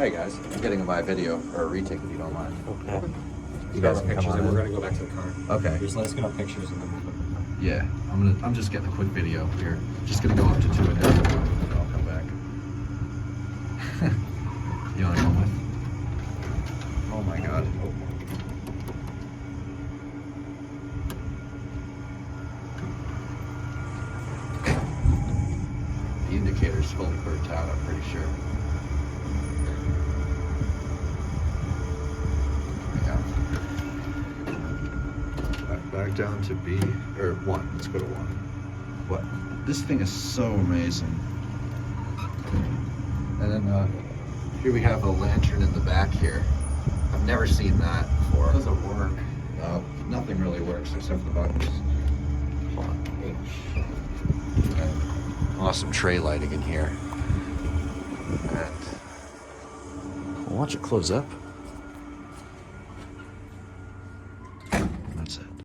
Hey guys, I'm getting a live video or a retake if you don't mind. Okay. You guys can pictures come on and in. we're gonna go back to the car. Okay. Just let us get our pictures and then we'll put them on. Yeah, I'm just getting a quick video here. Just gonna go up to 2 and then I'll come back. You wanna come with? Oh my god. The indicator's fully burnt out, I'm pretty sure. Back down to B, or 1. Let's go to 1. What? This thing is so amazing. And then here we have a lantern in the back here. I've never seen that before. It doesn't work. Nothing really works except for the buttons. Hold on. And awesome tray lighting in here. And watch it close up.